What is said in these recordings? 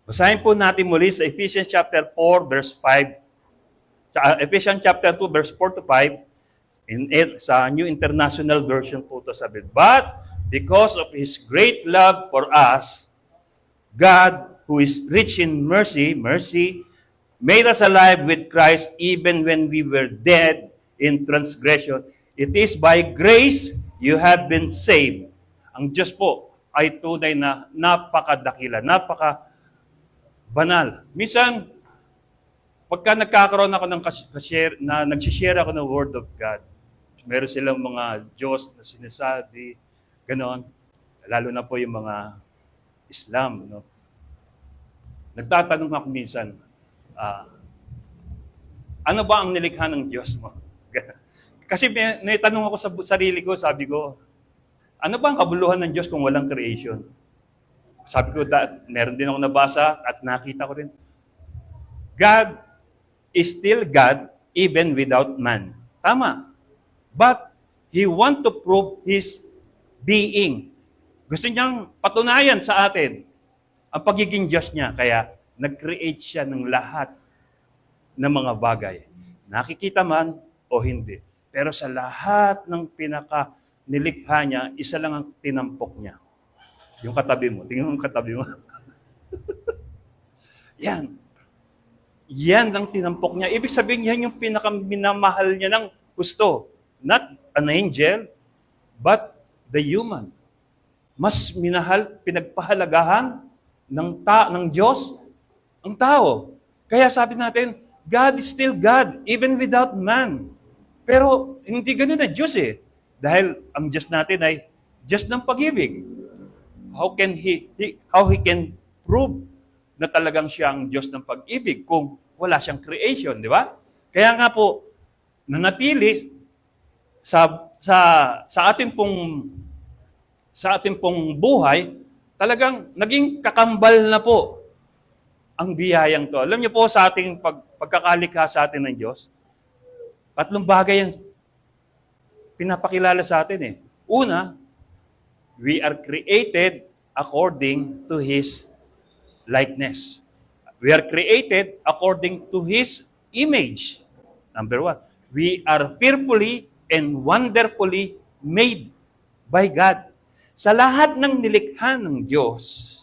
Basahin po natin muli sa Ephesians chapter 4, verse 5. Ephesians chapter 2, verse 4 to 5. Sa New International Version po ito sabi. But because of His great love for us, God, who is rich in mercy, made us alive with Christ even when we were dead in transgression. It is by grace you have been saved. Ang Diyos po ay tunay na napakadakila, banal. Minsan, pagka nagkakaroon ako ng nagsishare ako ng Word of God, meron silang mga Diyos na sinasabi, ganon. Lalo na po yung mga Islam. No? Nagtatanong ako minsan, ano ba ang nilikha ng Diyos mo? Kasi may tanong ako sa sarili ko, sabi ko, ano ba ang kabuluhan ng Diyos kung walang creation? Sabi ko, meron din ako nabasa at nakita ko rin. God is still God even without man. Tama. But He want to prove His being. Gusto niyang patunayan sa atin ang pagiging Diyos niya. Kaya nag-create siya ng lahat ng mga bagay. Nakikita man o hindi. Pero sa lahat ng nilikha niya, isa lang ang tinampok niya. Yung katabi mo. Tingnan mo yung katabi mo. Yan. Yan ang tinampok niya. Ibig sabihin, yan yung pinakaminamahal niya ng gusto. Not an angel, but the human. Mas minahal, pinagpahalagahan ng Diyos ang tao. Kaya sabi natin, God is still God, even without man. Pero hindi ganun na Diyos eh. Dahil ang Diyos natin ay Diyos ng pag-ibig. How he can prove na talagang siya ang Diyos ng pag-ibig kung wala siyang creation, di ba? Kaya nga po, nanatili sa ating pong buhay, talagang naging kakambal na po ang biyayang to. Alam niyo po sa ating pagkakalikha sa atin ng Diyos, tatlong bagay ang pinapakilala sa atin eh. Una, we are created according to His likeness. We are created according to His image. Number one, we are fearfully and wonderfully made by God. Sa lahat ng nilikha ng Diyos,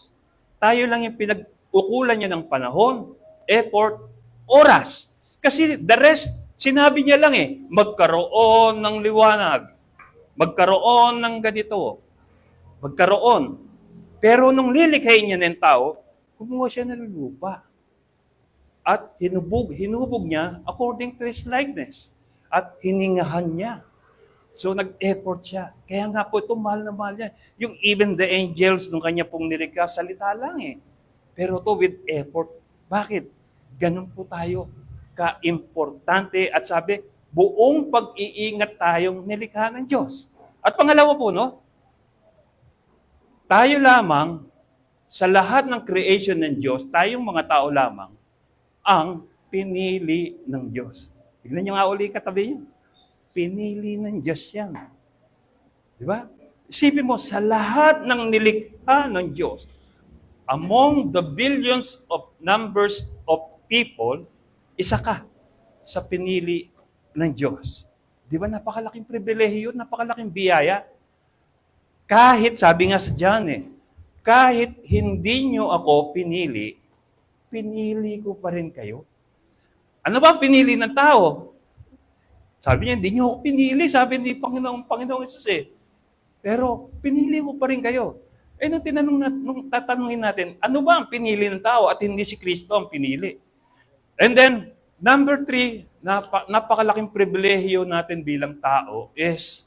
tayo lang yung pinag-ukulan niya ng panahon, effort, oras. Kasi the rest, sinabi niya lang eh, magkaroon ng liwanag, magkaroon ng ganito, magkaroon. Pero nung lilikhain niya ng tao, kumuha siya ng lupa. At hinubog niya according to His likeness. At hiningahan niya. So nag-effort siya. Kaya nga po ito, mahal na mahal niya. Yung even the angels, nung kanya pong nilikha, salita lang eh. Pero to with effort. Bakit? Ganun po tayo ka-importante. At sabi, buong pag-iingat tayong nilikha ng Diyos. At pangalawa po, no? Tayo lamang, sa lahat ng creation ng Diyos, tayong mga tao lamang, ang pinili ng Diyos. Tignan niyo nga uli katabi niyo. Pinili ng Diyos yan. Di ba? Isipin mo, sa lahat ng nilikha ng Diyos, among the billions of numbers of people, isa ka sa pinili ng Diyos. Di ba napakalaking pribilehiyo, napakalaking biyaya? Kahit, sabi nga sa John kahit hindi nyo ako pinili, pinili ko pa rin kayo. Ano ba pinili ng tao? Sabi niya, hindi nyo ako pinili, sabi ni Panginoong Jesus Pero pinili ko pa rin kayo. Nung tatanungin natin, ano ba ang pinili ng tao at hindi si Kristo ang pinili? And then, number 3, napakalaking pribilehiyo natin bilang tao is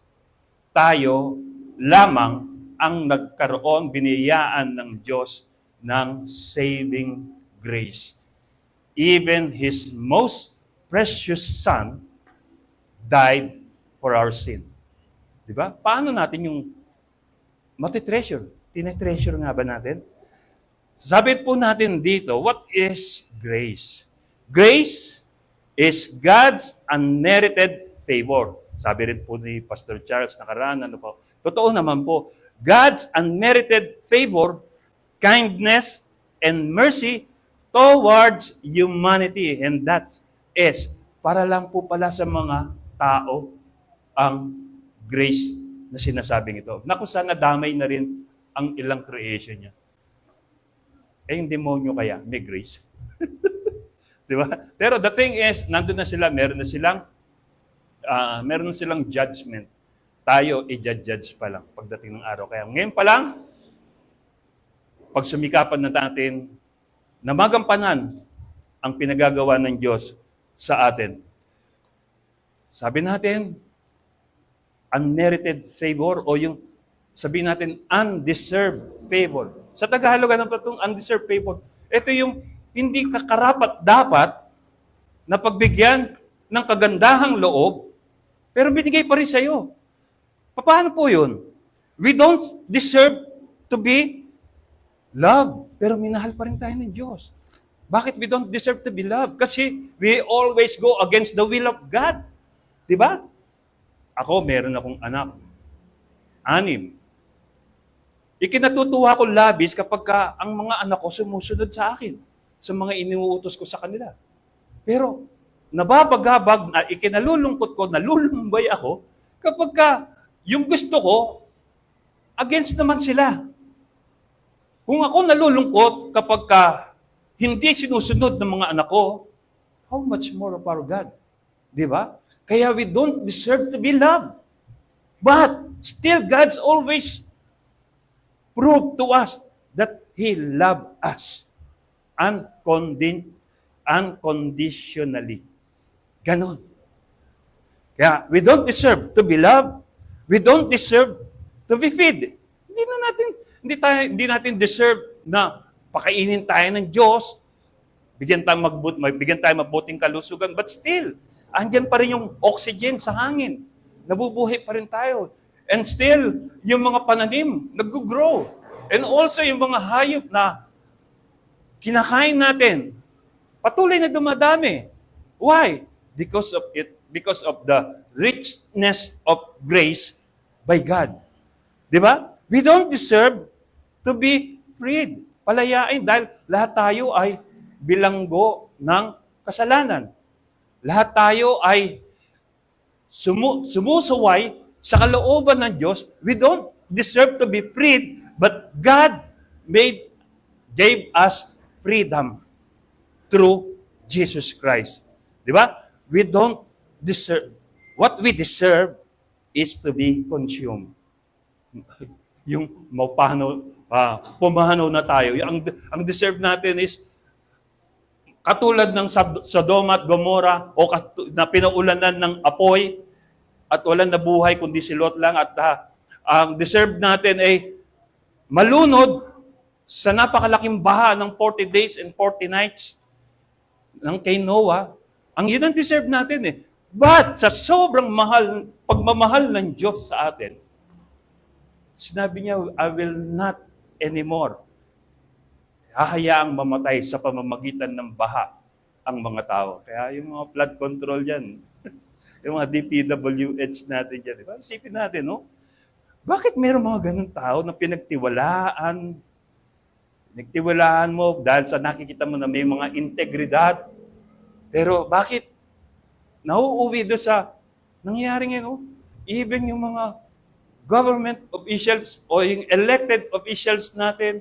tayo lamang ang nagkaroon, biniyaan ng Diyos ng saving grace. Even His most precious Son died for our sin. Di ba? Paano natin yung matitreasure? Tinetreasure nga ba natin? Sabi po natin dito, what is grace? Grace is God's unmerited favor. Sabi rin po ni Pastor Charles nakaraan, totoo naman po, God's unmerited favor, kindness, and mercy towards humanity. And that is, para lang po pala sa mga tao ang grace na sinasabing ito. Na kung saan nadamay na rin ang ilang creation niya. Eh, yung demonyo kaya, may grace. Di ba? Pero the thing is, nandun na sila, meron na silang judgment. Tayo, i-judge pa lang pagdating ng araw. Kaya ngayon pa lang, pag sumikapan na natin, na magampanan ang pinagagawa ng Diyos sa atin. Sabi natin, unmerited favor o yung sabihin natin, undeserved favor. Sa Tagalog, ano pa itong undeserved favor? Ito yung hindi kakarapat dapat na pagbigyan ng kagandahang loob, pero binigay pa rin sa'yo. Paano po yun? We don't deserve to be loved, pero minahal pa rin tayo ng Diyos. Bakit we don't deserve to be loved? Kasi we always go against the will of God. Diba? Ako, meron akong anak. 6. Ikinatutuwa ko labis kapag ang mga anak ko sumusunod sa akin, sa mga iniuutos ko sa kanila. Pero, nababagabag na ikinalulungkot ko, nalulumbay ako, kapag yung gusto ko, against naman sila. Kung ako nalulungkot kapag hindi sinusunod ng mga anak ko, how much more of our God? Di ba? Kaya we don't deserve to be loved. But still, God's always proved to us that He loved us unconditionally. Ganon. Kaya we don't deserve to be loved. We don't deserve to be fed. Hindi natin deserve na pakainin tayo ng Diyos, bigyan tayo mabuting kalusugan, but still, andyan pa rin yung oxygen sa hangin. Nabubuhay pa rin tayo. And still, yung mga pananim, nag-grow. And also, yung mga hayop na kinakain natin, patuloy na dumadami. Why? Because of the richness of grace by God. Di ba? We don't deserve to be freed. Palayain dahil lahat tayo ay bilanggo ng kasalanan. Lahat tayo ay sumusuway sa kalooban ng Diyos. We don't deserve to be freed, but God gave us freedom through Jesus Christ. Di ba? We don't deserve. What we deserve is to be consumed. Yung pumahanaw na tayo. Ang deserve natin is katulad ng Sodoma at Gomora o na pinaulanan ng apoy at walang nabuhay kundi si Lot lang at ang deserve natin ay malunod sa napakalaking baha ng 40 days and 40 nights ng kay Noah. Ang yun ang deserve natin eh. But sa sobrang pagmamahal ng Diyos sa atin, sinabi niya, I will not anymore. Hahayaang mamatay sa pamamagitan ng baha ang mga tao. Kaya yung mga flood control dyan, yung mga DPWH natin dyan, diba? Isipin natin, no? Bakit mayroong mga ganun tao na pinagtiwalaan mo dahil sa nakikita mo na may mga integridad? Pero bakit nauuwi doon sa nangyayari ngayon, no? Even yung mga government officials o yung elected officials natin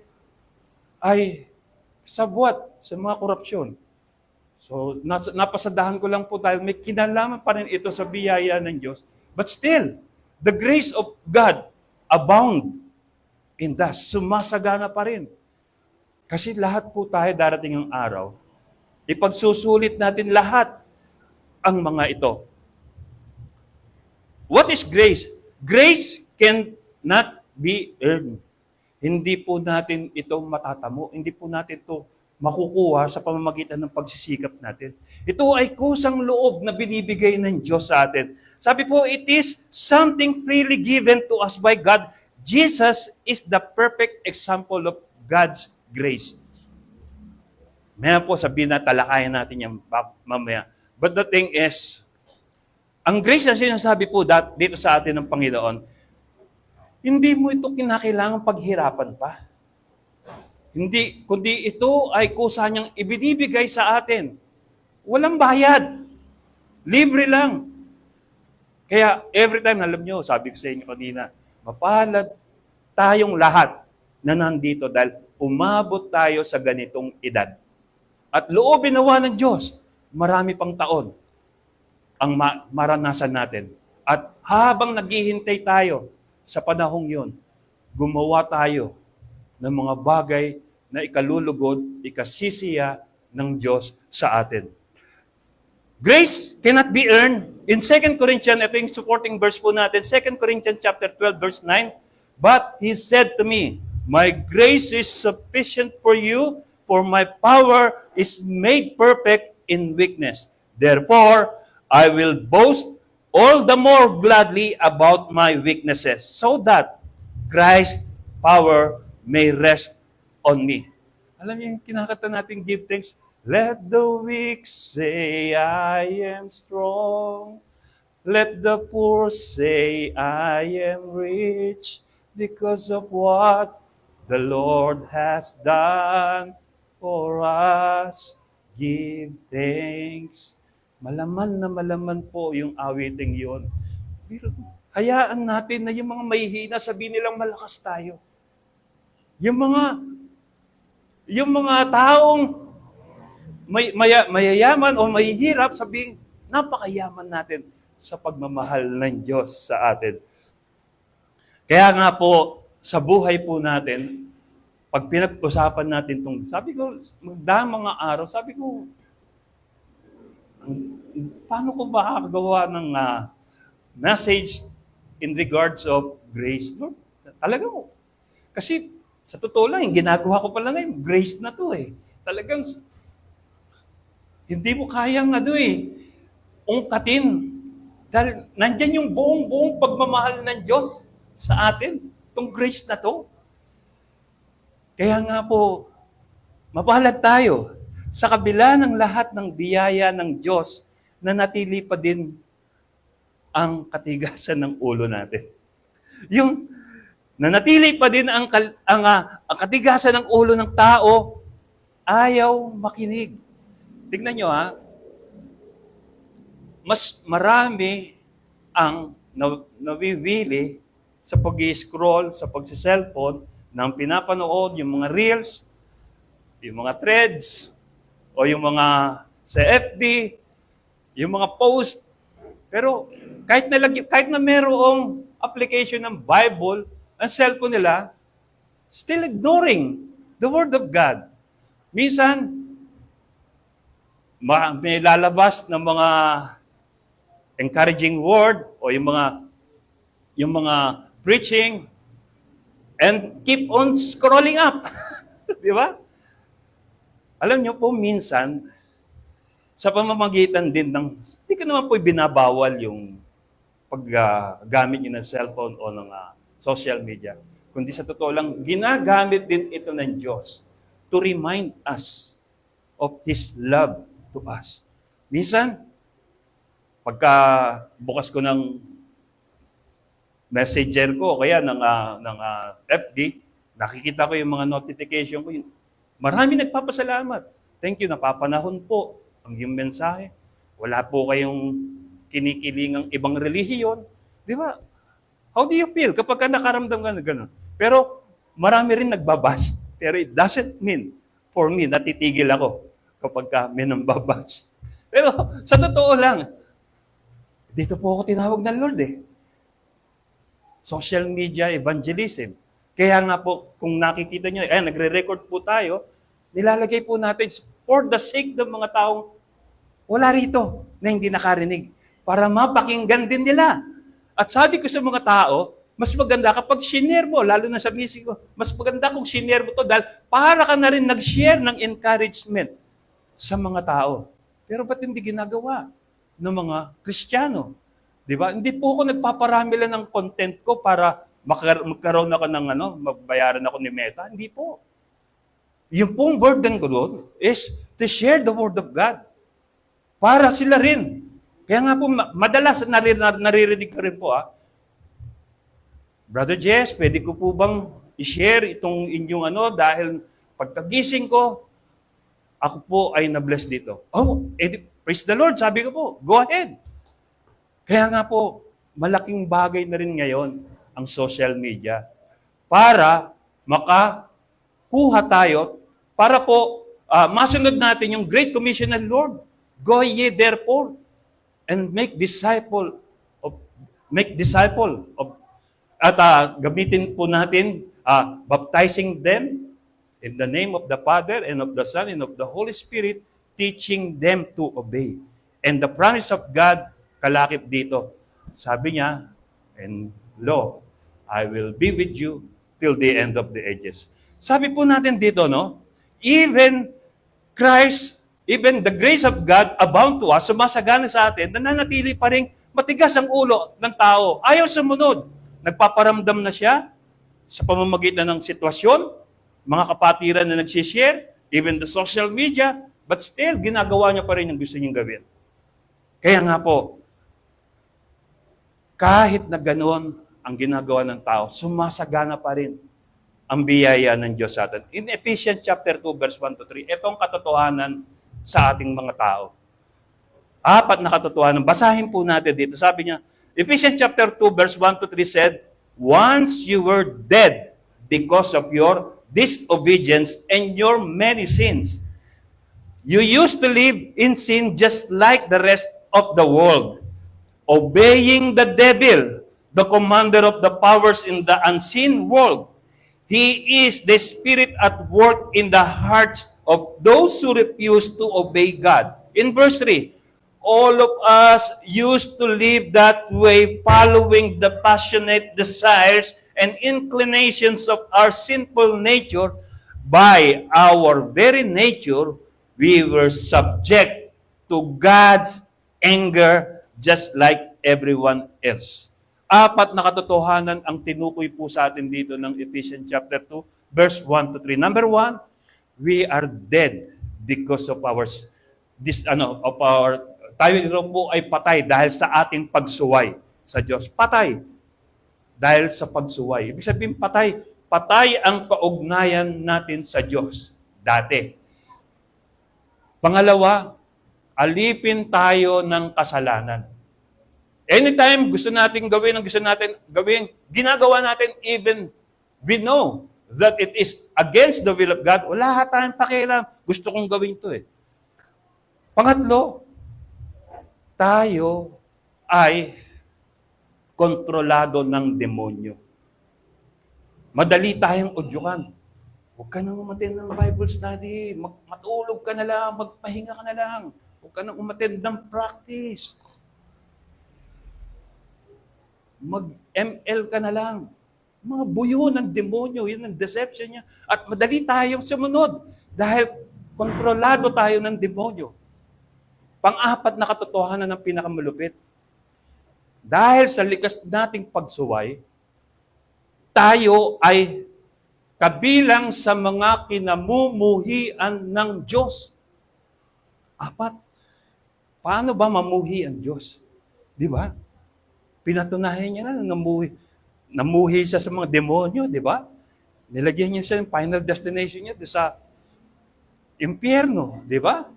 ay sabwat sa mga korupsyon. So, napasadahan ko lang po dahil may kinalaman pa rin ito sa biyaya ng Diyos. But still, the grace of God abound in us. Sumasagana pa rin. Kasi lahat po tayo darating ang araw, ipagsusulit natin lahat ang mga ito. What is grace? Grace cannot be earned. Hindi po natin ito matatamo. Hindi po natin ito makukuha sa pamamagitan ng pagsisikap natin. Ito ay kusang loob na binibigay ng Diyos sa atin. Sabi po, it is something freely given to us by God. Jesus is the perfect example of God's grace. Maya po sabihin na talakayan natin yan mamaya. But the thing is, ang grace na sinasabi po dito sa atin ng Panginoon, hindi mo ito kinakailangan paghirapan pa. Hindi, kundi ito ay kusa niyang ibinibigay sa atin. Walang bayad. Libre lang. Kaya every time, alam nyo, sabi ko sa inyo kanina, mapalad tayong lahat na nandito dahil umabot tayo sa ganitong edad. At loobin nawa ng Diyos, marami pang taon ang maranasan natin. At habang naghihintay tayo sa panahong yon, gumawa tayo ng mga bagay na ikalulugod, ikasisiya ng Diyos sa atin. Grace cannot be earned. In 2 Corinthians, ito yung supporting verse po natin, 2 Corinthians chapter 12, verse 9, "But He said to me, My grace is sufficient for you, for my power is made perfect in weakness. Therefore, I will boast all the more gladly about my weaknesses, so that Christ's power may rest on me." Alam niyo yung kinakanta natin, give thanks. Let the weak say, I am strong. Let the poor say, I am rich, because of what the Lord has done for us. Give thanks. Malaman na malaman po yung awiting yun. Hayaan natin na yung mga mahihina, sabihin nilang malakas tayo. Yung mga taong mayayaman o mahihirap, sabihin, napakayaman natin sa pagmamahal ng Diyos sa atin. Kaya nga po, sa buhay po natin, pag pinag-usapan natin itong, sabi ko, mga araw, sabi ko, paano ko ba makakagawa ng message in regards of grace? Lord, talaga ko. Kasi, sa totoo lang, yung ginagawa ko pala ngayon, grace na to eh. Talagang, hindi mo kayang ungkatin. Dahil nandyan yung buong pagmamahal ng Diyos sa atin. Itong grace na to. Kaya nga po, mapalad tayo sa kabila ng lahat ng biyaya ng Diyos na natili pa din ang katigasan ng ulo natin. Yung nanatili pa din ang katigasan ng ulo ng tao, ayaw makinig. Tignan nyo mas marami ang nawiwili sa pag-i-scroll, sa pag-cellphone, ng pinapanood, yung mga reels, yung mga threads, o yung mga sa FB, yung mga post. Pero kahit na merong application ng Bible, ang cellphone nila, still ignoring the Word of God. Minsan, may lalabas ng mga encouraging word o yung mga preaching and keep on scrolling up. Di ba? Alam niyo po, minsan, sa pamamagitan din ng, hindi ko naman po binabawal yung paggamit niyo ng cellphone o ng social media. Kundi sa totoo lang, ginagamit din ito ng Diyos to remind us of His love to us. Minsan, pagka bukas ko ng messenger ko, kaya ng FB, nakikita ko yung mga notification ko. Marami nagpapasalamat. Thank you, napapanahon po ang iyong mensahe. Wala po kayong kinikilingang ibang relihiyon. Di ba? How do you feel kapag nakaramdam ka na gano'n? Pero marami rin nagbabash. Pero it doesn't mean, for me, natitigil ako kapag may nambabash. Pero sa totoo lang, dito po ako tinawag ng Lord eh. Social media evangelism. Kaya nga po, kung nakikita nyo, nagre-record po tayo, nilalagay po natin for the sake ng mga taong wala rito na hindi nakarinig. Para mapakinggan din nila. At sabi ko sa mga tao, mas maganda kapag shinare mo, lalo na sa message ko, mas maganda kung shinare mo to dahil para ka na rin nag-share ng encouragement sa mga tao. Pero ba't hindi ginagawa ng mga Kristiyano? Di ba? Hindi po ako nagpaparami lang ng content ko para magkaroon ako ng mabayaran ako ni Meta. Hindi po. Yung pong burden ko doon is to share the Word of God. Para sila rin. Kaya nga po, madalas naririnig ko rin po, Brother Jess, pwede ko po bang i-share itong inyong dahil Pagkagising ko, ako po ay na-bless dito. Oh, praise the Lord, sabi ko po, go ahead. Kaya nga po, malaking bagay na rin ngayon ang social media para makakuha tayo, para po masunod natin yung Great Commission ng Lord. Go ye therefore and make disciple of at gamitin po natin baptizing them in the name of the Father and of the Son and of the Holy Spirit, teaching them to obey. And the promise of God, kalakip dito. Sabi niya, and lo, I will be with you till the end of the ages. Sabi po natin dito, no? Even Christ, even the grace of God abound to us, sumasagana sa atin, nananatili pa rin matigas ang ulo ng tao. Ayaw sumunod. Nagpaparamdam na siya sa pamamagitan ng sitwasyon, mga kapatiran na nagsishare, even the social media, but still, ginagawa niya pa rin yung gusto niyang gawin. Kaya nga po, kahit na ganoon ang ginagawa ng tao, sumasagana pa rin ang biyaya ng Diyos sa atin. In Ephesians chapter 2, verse 1-3, itong katotohanan sa ating mga tao. 4 na katotohanan. Basahin po natin dito. Sabi niya, Ephesians chapter 2, verse 1-3 said, once you were dead because of your disobedience and your many sins. You used to live in sin just like the rest of the world, obeying the devil, the commander of the powers in the unseen world. He is the spirit at work in the hearts of those who refuse to obey God. In verse 3, all of us used to live that way, following the passionate desires and inclinations of our sinful nature. By our very nature, we were subject to God's anger just like everyone else. 4 na katotohanan ang tinukoy po sa atin dito ng Ephesians chapter 2, verse 1-3. Number 1, we are dead because of tayo po ay patay dahil sa ating pagsuway sa Diyos. Patay dahil sa pagsuway. Ibig sabihin patay. Patay ang kaugnayan natin sa Diyos dati. Pangalawa, alipin tayo ng kasalanan. Anytime gusto natin gawin ang gusto natin gawin, ginagawa natin even we know that it is against the will of God. Wala tayong pakialam. Gusto kong gawin to eh. Pangatlo, tayo ay kontrolado ng demonyo. Madali tayong udyukan. Huwag ka nang umattend ng Bible study. Matulog ka na lang. Magpahinga ka na lang. Huwag ka nang umattend ng practice. Mag-ML ka na lang. Mga buyo ng demonyo. Yun ang deception niya. At madali tayong sumunod. Dahil kontrolado tayo ng demonyo. Pang-4 na katotohanan ng pinakamalupit. Dahil sa likas nating pagsuway, tayo ay kabilang sa mga kinamumuhian ng Diyos. 4, paano ba mamuhi ang Diyos? Di ba? Pinatunayan niya na namuhi siya sa mga demonyo, di ba? Nilagyan niya siya yung final destination niya sa impyerno, di ba?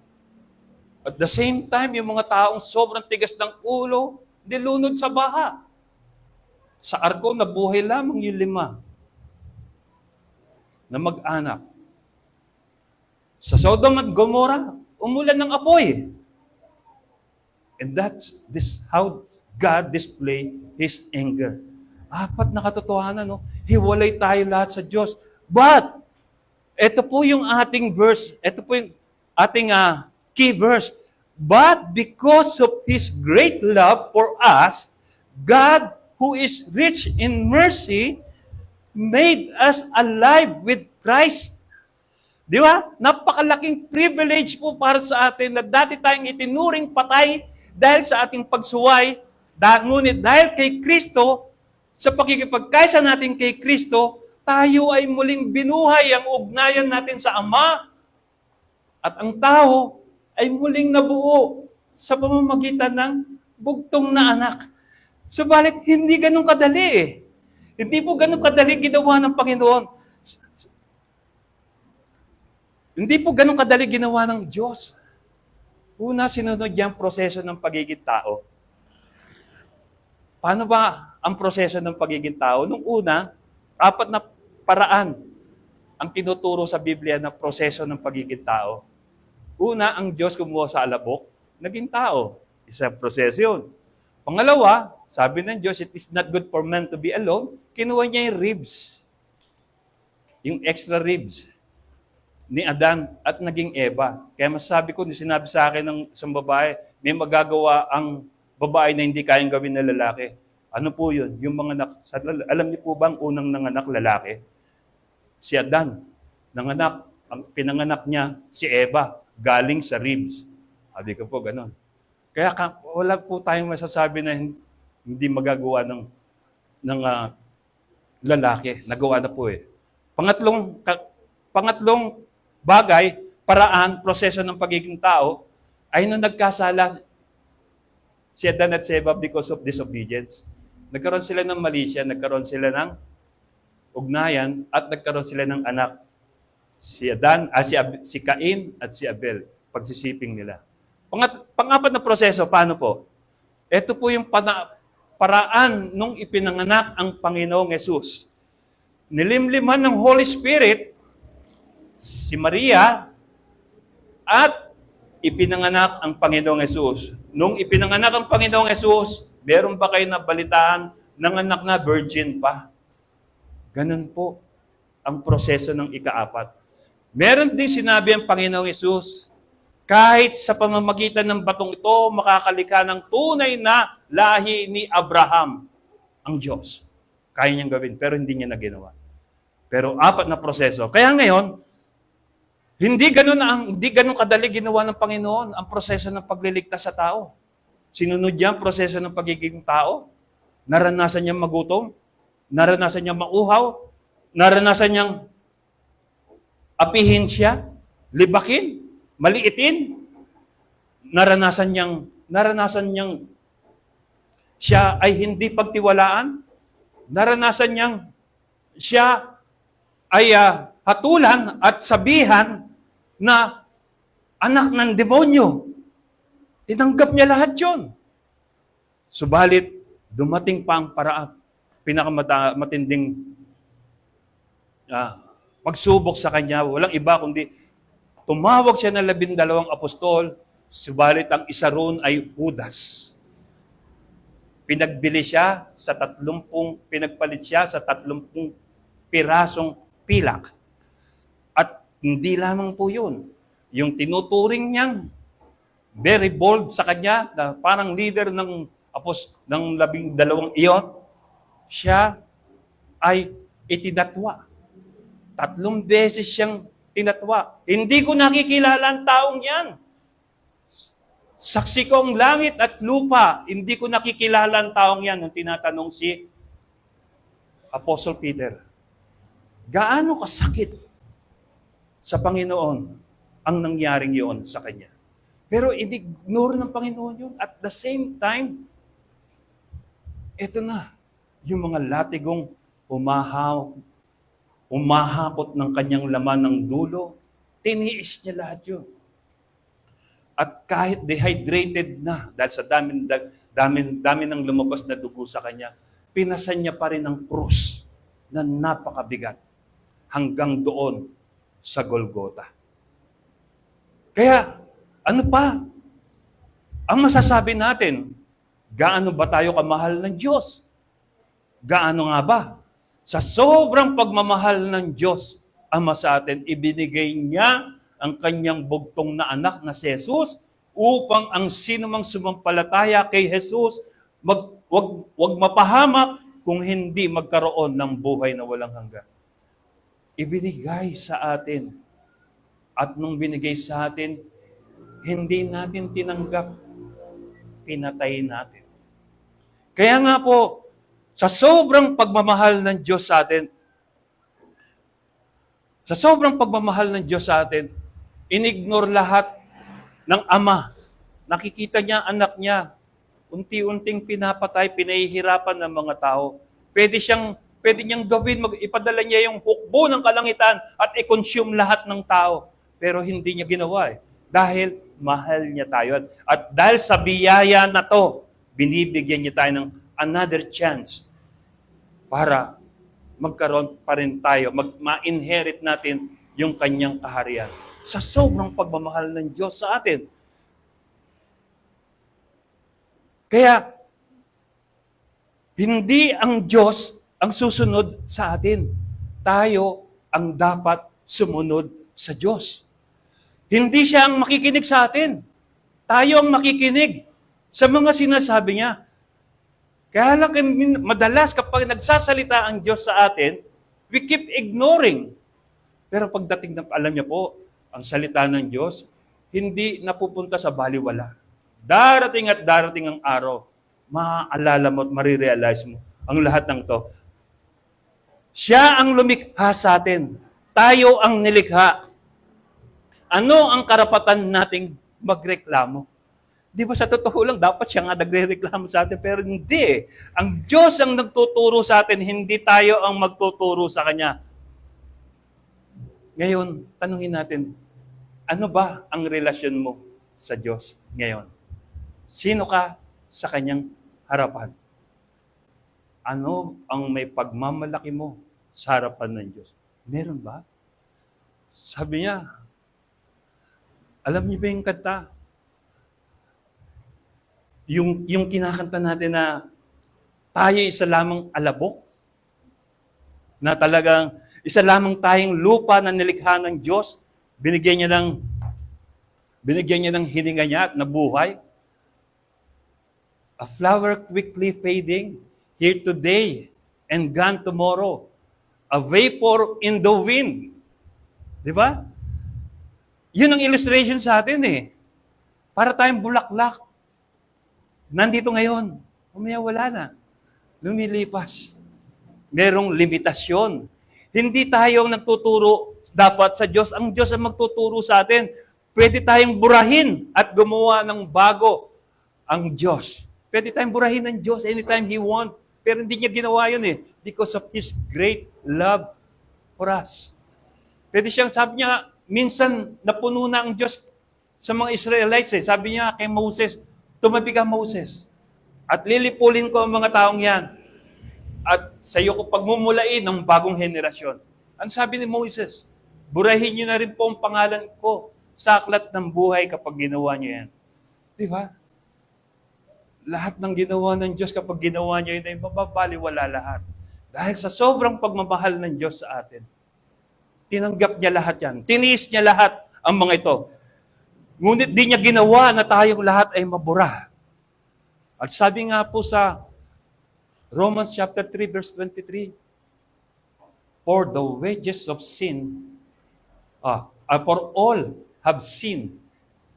At the same time, yung mga taong sobrang tigas ng ulo, nilunod sa baha. Sa arko, nabuhay lamang yung 5 na mag-anak. Sa Sodom at Gomorrah, umulan ng apoy. And that's how God display His anger. 4 na katotohanan, no? Hiwalay tayo lahat sa Diyos. But, ito po yung ating verse, ito po yung ating key verse. But because of His great love for us, God, who is rich in mercy, made us alive with Christ. Di ba? Napakalaking privilege po para sa atin na dati tayong itinuring patay dahil sa ating pagsuway, ngunit dahil kay Kristo, sa pakikipagkaisa natin kay Kristo, tayo ay muling binuhay ang ugnayan natin sa Ama. At ang tao ay muling nabuo sa pamamagitan ng bugtong na anak. Subalit, hindi ganun kadali eh. Hindi po ganun kadali ginawa ng Panginoon. Hindi po ganun kadali ginawa ng Diyos. Una, sinunod niya ang proseso ng pagiging tao. Paano ba ang proseso ng pagiging tao? Nung una, 4 na paraan ang tinuturo sa Biblia ng proseso ng pagiging tao. Una, ang Diyos kumuha sa alabok, naging tao. Isang proseso yun. Pangalawa, sabi ng Diyos, it is not good for man to be alone. Kinuha niya yung ribs. Yung extra ribs ni Adan at naging Eva. Kaya masasabi ko, sinabi sa akin ng isang babae, may magagawa ang babae na hindi kayang gawin na lalaki. Ano po yun? Yung mga alam niyo po ba ang unang nanganak lalaki? Si Adan. Ang pinanganak niya si Eva, galing sa ribs. Sabi ko po, ganon. Kaya wala po tayong masasabi na hindi magagawa ng lalaki. Nagawa na po eh. Pangatlong bagay, paraan, proseso ng pagiging tao, ay nung nagkasala si Adan at si Eva because of disobedience. Nagkaroon sila ng mali siya, nagkaroon sila ng ugnayan, at nagkaroon sila ng anak. Si Cain at si Abel, pagsisiping nila. Pang-apat na proseso, paano po? Ito po yung paraan nung ipinanganak ang Panginoong Yesus. Nilimliman ng Holy Spirit si Maria at ipinanganak ang Panginoong Yesus. Nung ipinanganak ang Panginoong Yesus, meron ba kayo nabalitaan ng anak na virgin pa? Ganun po ang proseso ng ika-4. Meron din sinabi ang Panginoong Yesus, kahit sa pamamagitan ng batong ito, makakalika ng tunay na lahi ni Abraham ang Diyos. Kaya niyang gawin, pero hindi niya na ginawa. Pero 4 na proseso. Kaya ngayon, hindi ganun kadali ginawa ng Panginoon ang proseso ng pagliligtas sa tao. Sinunod niya ang proseso ng pagiging tao. Naranasan niyang magutom, naranasan niyang mauhaw, naranasan niyang apihin siya, libakin, maliitin. Naranasan niyang siya ay hindi pagtiwalaan. Naranasan niyang siya ay hatulan at sabihan na anak ng demonyo. Tinanggap niya lahat yun. Subalit, dumating pa ang paraan, pinakamatinding pagsubok sa kanya. Walang iba kundi tumawag siya ng 12 apostol, subalit ang isa roon ay Judas. Pinagpalit siya sa 30 pirasong pilak. At hindi lamang po yun. Yung tinuturing niyang very bold sa kanya, na parang leader ng 12 iyon, siya ay itinatwa. 3 beses siyang tinatwa. Hindi ko nakikilala ang taong yan. Saksi ko ang langit at lupa. Hindi ko nakikilala ang taong yan. Nung tinatanong si Apostle Peter, gaano kasakit sa Panginoon ang nangyaring yun sa kanya. Pero ignore ng Panginoon yun. At the same time, ito na, yung mga latigong umahakot ng kanyang laman ng dulo, tiniis niya lahat yun. At kahit dehydrated na, dahil sa dami ng lumabas na dugo sa kanya, pinasan niya pa rin ang krus na napakabigat hanggang doon sa Golgotha. Kaya, ano pa? Ang masasabi natin, gaano ba tayo kamahal ng Diyos? Gaano nga ba? Sa sobrang pagmamahal ng Diyos, Ama sa atin, ibinigay niya ang kanyang bugtong na anak na si Jesus upang ang sinumang sumampalataya kay Jesus wag mapahamak kung hindi magkaroon ng buhay na walang hanggan. Ibinigay sa atin. At nung binigay sa atin, hindi natin tinanggap, pinatay natin. Kaya nga po, sa sobrang pagmamahal ng Diyos sa atin, inignore lahat ng Ama. Nakikita niya anak niya, unti-unting pinapatay, pinahihirapan ng mga tao. Pwede niyang gawin, ipadala niya yung hukbo ng kalangitan at i-consume lahat ng tao. Pero hindi niya ginawa eh. Dahil mahal niya tayo. At dahil sa biyaya na to, binibigyan niya tayo ng another chance para magkaroon pa rin tayo, ma-inherit natin yung kanyang kaharian. Sa sobrang pagmamahal ng Diyos sa atin. Kaya, hindi ang Diyos ang susunod sa atin. Tayo ang dapat sumunod sa Diyos. Hindi siya ang makikinig sa atin. Tayo ang makikinig sa mga sinasabi niya. Kaya lang madalas kapag nagsasalita ang Diyos sa atin, we keep ignoring. Pero pagdating ng, alam niya po, ang salita ng Diyos, hindi napupunta sa baliwala. Darating at darating ang araw, maaalala mo at marirealize mo ang lahat ng to. Siya ang lumikha sa atin. Tayo ang nilikha. Ano ang karapatan nating magreklamo? Di ba sa totoo lang, dapat siya nga nagre-reklamo sa atin, pero hindi eh. Ang Diyos ang nagtuturo sa atin, hindi tayo ang magtuturo sa Kanya. Ngayon, tanungin natin, ano ba ang relasyon mo sa Diyos ngayon? Sino ka sa Kanyang harapan? Ano ang may pagmamalaki mo sa harapan ng Diyos? Meron ba? Sabi niya, alam niyo ba yung kanta? Yung kinakanta natin na tayo isa lamang alabok, na talagang isa lamang tayong lupa na nilikha ng Diyos, binigyan niya ng hininga niya at nabuhay. A flower quickly fading, here today and gone tomorrow. A vapor in the wind. Di ba? Yun ang illustration sa atin eh. Para tayong bulaklak. Nandito ngayon, umaya wala na. Lumilipas. Merong limitasyon. Hindi tayo ang nagtuturo dapat sa Diyos. Ang Diyos ang magtuturo sa atin. Pwede tayong burahin at gumawa ng bago ang Diyos. Pwede tayong burahin ng Diyos anytime He wants. Pero hindi niya ginawa yun eh. Because of His great love for us. Pwede siyang, sabi niya, minsan napuno na ang Diyos sa mga Israelites eh. Sabi niya kay Moses, tumabi ka, Moses, at lilipulin ko ang mga taong yan. At sa iyo ko pagmumulain ng bagong henerasyon. Ang sabi ni Moses, burahin niyo na rin po ang pangalan ko sa aklat ng buhay kapag ginawa niyo yan. Di ba? Lahat ng ginawa ng Diyos kapag ginawa niyo yun ay mababaliwala lahat. Dahil sa sobrang pagmamahal ng Diyos sa atin, tinanggap niya lahat yan. Tiniis niya lahat ang mga ito. Ngunit di niya ginawa na tayong lahat ay mabura. At sabi nga po sa Romans chapter 3 verse 23, for the wages of sin, for all have sinned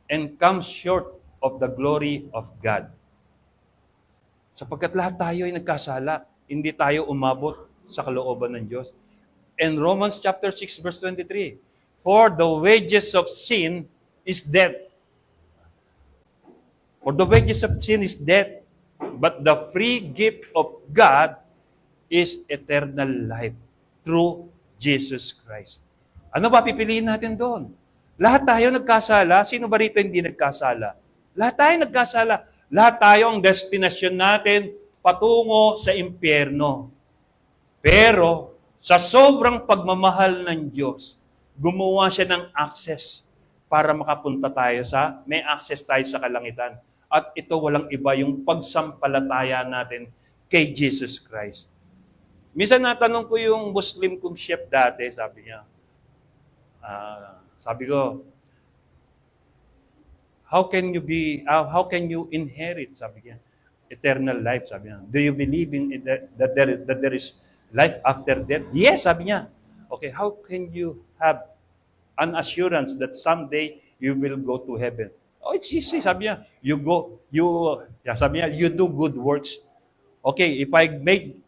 and come short of the glory of God. Sapagkat lahat tayo ay nagkasala, hindi tayo umabot sa kalooban ng Diyos. And Romans chapter 6 verse 23, for the wages of sin is death. For the wages of sin is death, but the free gift of God is eternal life through Jesus Christ. Ano ba pipiliin natin doon? Lahat tayo nagkasala. Sino ba rito hindi nagkasala? Lahat tayo nagkasala. Lahat tayo ang destinasyon natin patungo sa impyerno. Pero sa sobrang pagmamahal ng Diyos, gumawa siya ng access para makapunta tayo may access tayo sa kalangitan. At ito walang iba yung pagsampalataya natin kay Jesus Christ. Minsan natanong ko yung Muslim kong chef dati, sabi niya, sabi ko, how can you inherit, sabi niya, eternal life, sabi niya. Do you believe in that there is life after death? Yes, sabi niya. Okay, how can you have an assurance that someday you will go to heaven? Oh, it's easy, sabi niya. Sabi niya, you do good works. Okay, if I make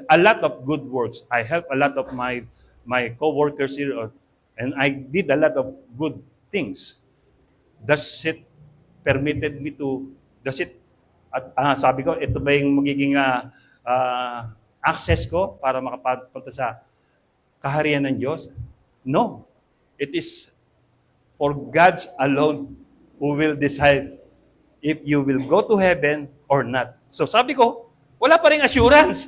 a lot of good works, I help a lot of my co-workers here, and I did a lot of good things. Does it permitted me to, sabi ko, ito ba yung magiging access ko para makapunta sa kaharian ng Diyos? No. It is for God's alone who will decide if you will go to heaven or not. So sabi ko, wala pa ring assurance.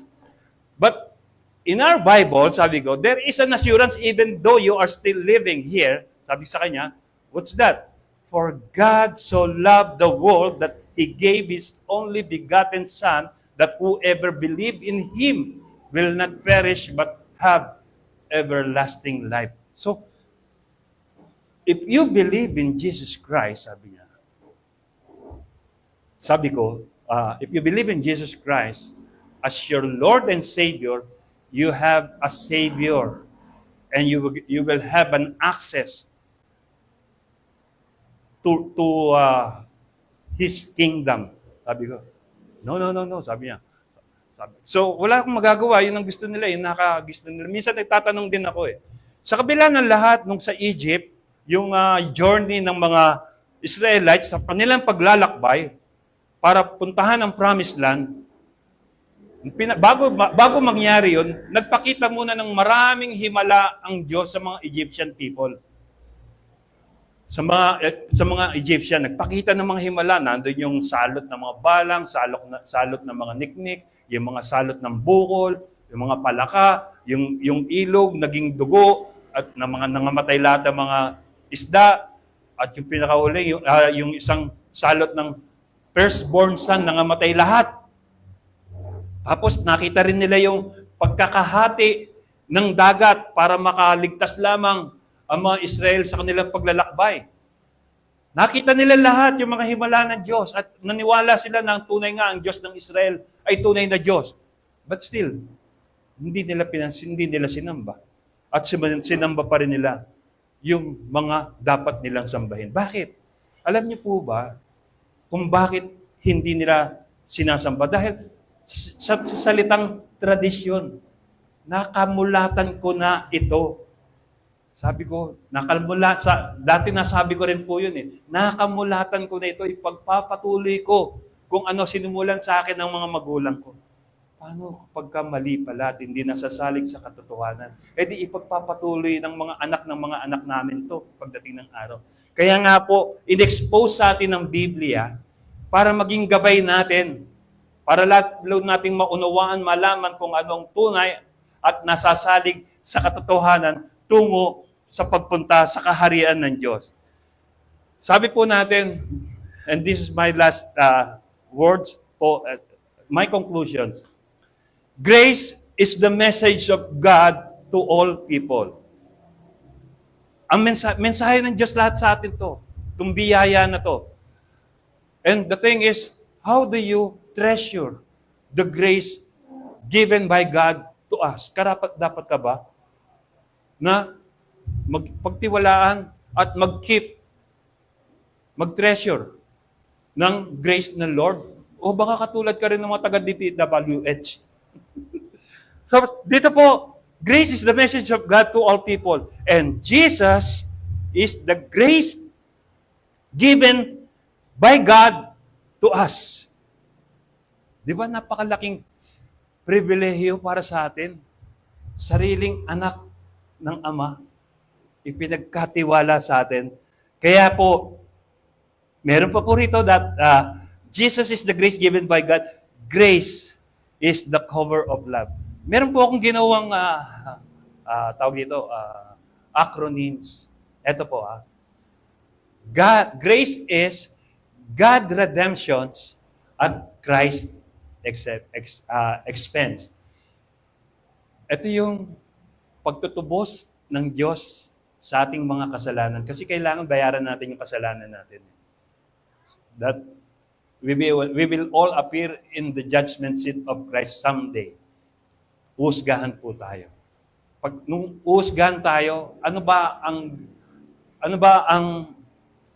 But in our Bible, sabi ko, there is an assurance even though you are still living here. Sabi sa kanya, what's that? For God so loved the world that He gave His only begotten Son, that whoever believe in Him will not perish but have everlasting life. So, if you believe in Jesus Christ, sabi ko, if you believe in Jesus Christ as your Lord and Savior, you have a Savior and you will have an access to His kingdom. Sabi ko, no, sabi niya. So, wala akong magagawa. Yun ang gusto nila, yun gusto nila. Minsan nagtatanong din ako Sa kabila ng lahat, nung sa Egypt, yung journey ng mga Israelites sa kanilang paglalakbay para puntahan ang Promised Land, bago mangyari yun, nagpakita muna ng maraming himala ang Diyos sa mga Egyptian people. Sa mga Egyptian, nagpakita ng mga himala, nandun yung salot ng mga balang, salot ng mga niknik, yung mga salot ng bukol, yung mga palaka, yung ilog, naging dugo, at ng mga nangamatay lahat ng mga isda, at yung pinakauli, yung isang salot ng firstborn son, nangamatay lahat. Tapos nakita rin nila yung pagkakahati ng dagat para makaligtas lamang ang mga Israel sa kanilang paglalakbay. Nakita nila lahat yung mga himala ng Diyos at naniwala sila na ang tunay nga ang Diyos ng Israel ay tunay na Diyos. But still, hindi nila sinamba. At sinamba pa rin nila yung mga dapat nilang sambahin. Bakit? Alam niyo po ba kung bakit hindi nila sinasamba? Dahil sa salitang tradisyon, nakamulatan ko na ito. Sabi ko, dati nasabi ko rin po yun nakamulatan ko na ito, ipagpapatuloy ko kung ano sinimulan sa akin ng mga magulang ko. Paano kapag mali pala at hindi nasasalig sa katotohanan? Di ipagpapatuloy ng mga anak namin to pagdating ng araw. Kaya nga po, in-expose sa atin ng Biblia para maging gabay natin, para lalo nating maunawaan, malaman kung anong tunay at nasasalig sa katotohanan tungo sa pagpunta sa kaharian ng Diyos. Sabi po natin, and this is my last words po, my conclusions. Grace is the message of God to all people. Ang mensahe ng Diyos lahat sa atin to. Itong biyaya na to. And the thing is, how do you treasure the grace given by God to us? Dapat ka ba na magpagtiwalaan at mag-treasure ng grace ng Lord? O baka katulad ka rin ng mga taga-DPWH. So, dito po, grace is the message of God to all people. And Jesus is the grace given by God to us. Di ba napakalaking pribilehiyo para sa atin? Sariling anak ng Ama, ipinagkatiwala sa atin. Kaya po, meron pa po rito that Jesus is the grace given by God. Grace is the cover of love. Meron po akong ginawang acronyms. Ito po. Grace is God redemptions at Christ expense. Ito yung pagtutubos ng Diyos sa ating mga kasalanan. Kasi kailangan bayaran natin yung kasalanan natin. That we will all appear in the judgment seat of Christ someday. Uhusgahan po tayo. Nung uhusgahan tayo, ano ba ang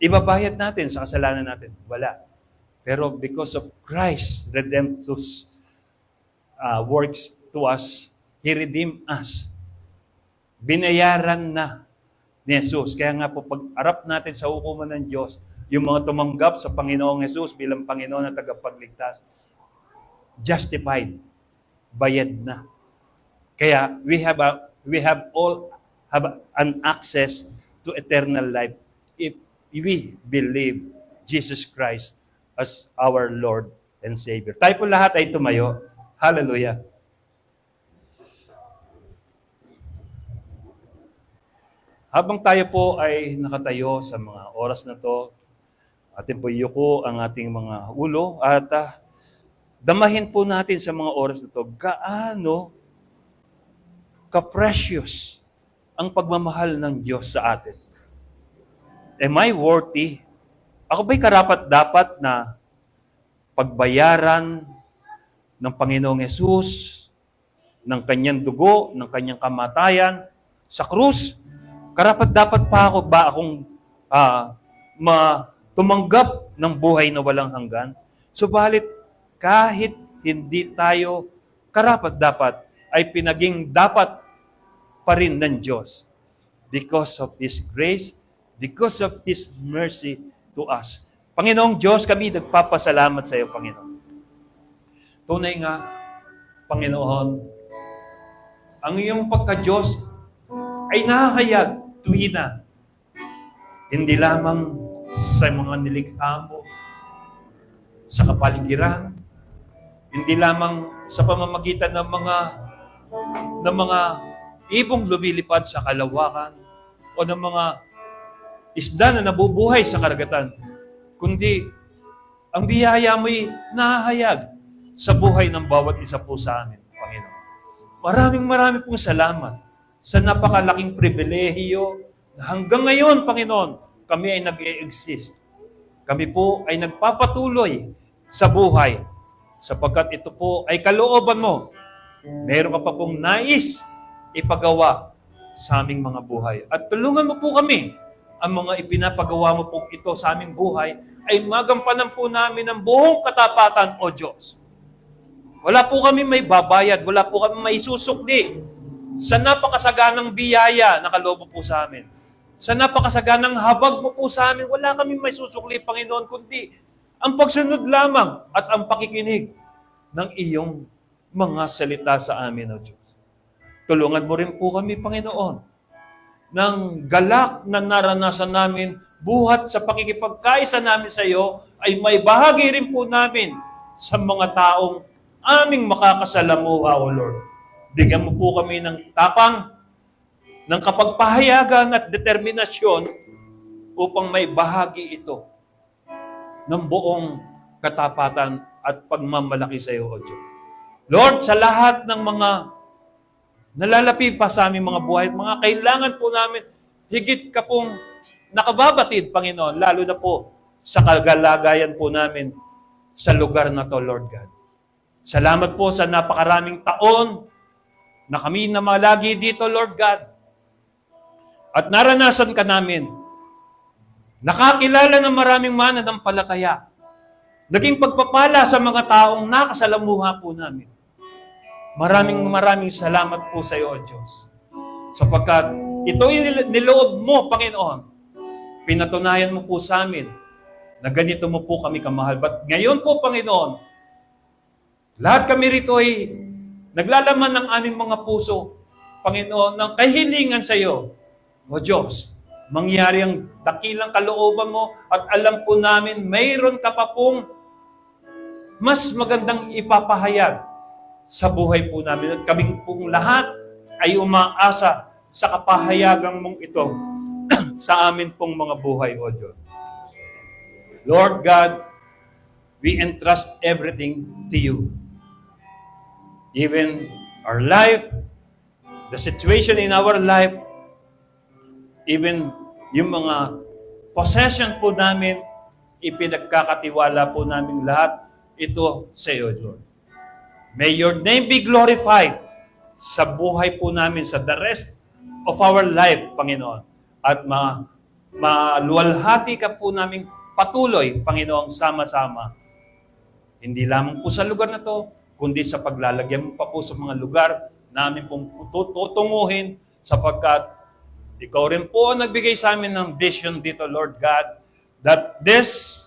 ibabayad natin sa kasalanan natin? Wala. Pero because of Christ's redemptive works to us, He redeemed us. Binayaran na ni Jesus. Kaya nga po, pag-arap natin sa hukuman ng Diyos, yung mga tumanggap sa Panginoong Jesus bilang Panginoon at tagapagligtas, justified, bayad na. Kaya we have all an access to eternal life if we believe Jesus Christ as our Lord and Savior. Tayo po lahat ay tumayo. Hallelujah. Habang tayo po ay nakatayo sa mga oras na to, atin po yuko ang ating mga ulo at damahin po natin sa mga oras na to gaano ka-precious ang pagmamahal ng Diyos sa atin. Am I worthy? Ako ba'y karapat-dapat na pagbayaran ng Panginoong Hesus, ng kanyang dugo, ng kanyang kamatayan sa krus? Karapat-dapat pa ako ba akong tumanggap ng buhay na walang hanggan? Subalit, kahit hindi tayo karapat-dapat, ay pinaging dapat pa rin ng Diyos because of His grace, because of His mercy to us. Panginoong Diyos, kami nagpapasalamat sa iyo, Panginoon. Tunay nga, Panginoon, ang iyong pagka-Diyos ay nahahayag tuwina. Hindi lamang sa mga nilikha mo, sa kapaligiran, hindi lamang sa pamamagitan ng mga ibong lumilipad sa kalawakan o ng mga isda na nabubuhay sa karagatan, kundi ang biyaya mo'y nahahayag sa buhay ng bawat isa po sa amin, Panginoon. Maraming pong salamat sa napakalaking pribilehiyo na hanggang ngayon, Panginoon, kami ay nag-e-exist. Kami po ay nagpapatuloy sa buhay sapagkat ito po ay kalooban mo. Meron ka pa pong nais ipagawa sa aming mga buhay. At tulungan mo po kami, ang mga ipinapagawa mo po ito sa aming buhay, ay magampanan po namin ng buong katapatan, O Diyos. Wala po kami may babayad, wala po kami may susukli sa napakasaganang biyaya na kaloob mo po sa amin. Sa napakasaganang habag mo po sa amin, wala kami may susukli, Panginoon, kundi ang pagsunod lamang at ang pakikinig ng iyong mga salita sa amin, O Diyos. Tulungan mo rin po kami, Panginoon, ng galak na naranasan namin buhat sa pakikipagkaisa namin sa iyo ay may bahagi rin po namin sa mga taong aming makakasalamuha, O Lord. Bigyan mo po kami ng tapang, ng kapagpahayagan at determinasyon upang may bahagi ito ng buong katapatan at pagmamalaki sa iyo, O Diyos. Lord, sa lahat ng mga nalalapi pa sa aming mga buhay, mga kailangan po namin, higit ka pong nakababatid, Panginoon, lalo na po sa kagalagayan po namin sa lugar na to, Lord God. Salamat po sa napakaraming taon na kami na malagi dito, Lord God. At naranasan ka namin. Nakakilala ng maraming mananampalataya. Naging pagpapala sa mga taong nakasalamuha po namin. Maraming salamat po sa iyo, O Diyos. Sapagkat ito'y niloob mo, Panginoon. Pinatunayan mo po sa amin na ganito mo po kami kamahal. But ngayon po, Panginoon, lahat kami rito ay naglalaman ng aming mga puso, Panginoon, ng kahilingan sa iyo, O Diyos. Mangyari ang dakilang kalooban mo at alam po namin mayroon ka pa pong mas magandang ipapahayag sa buhay po namin. At kaming pong lahat ay umaasa sa kapahayagan mong ito sa amin pong mga buhay, O Diyos. Lord God, we entrust everything to you. Even our life, the situation in our life, even yung mga possession po namin, ipinagkakatiwala po namin lahat ito sa iyo, Lord. May your name be glorified sa buhay po namin, sa the rest of our life, Panginoon. At maluwalhati ka po namin patuloy, Panginoon, sama-sama. Hindi lamang po sa lugar na to, kundi sa paglalagyan mo pa po sa mga lugar namin pong tutunguhin sapagkat ikaw rin po ang nagbigay sa amin ng vision dito, Lord God, that this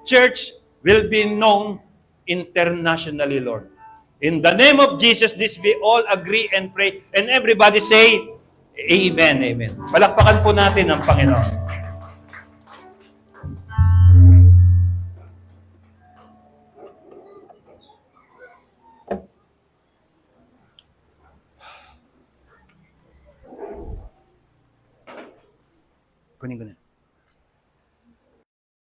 church will be known internationally, Lord. In the name of Jesus, this we all agree and pray. And everybody say, Amen, Amen. Palakpakan po natin ang Panginoon. Kunin ko na.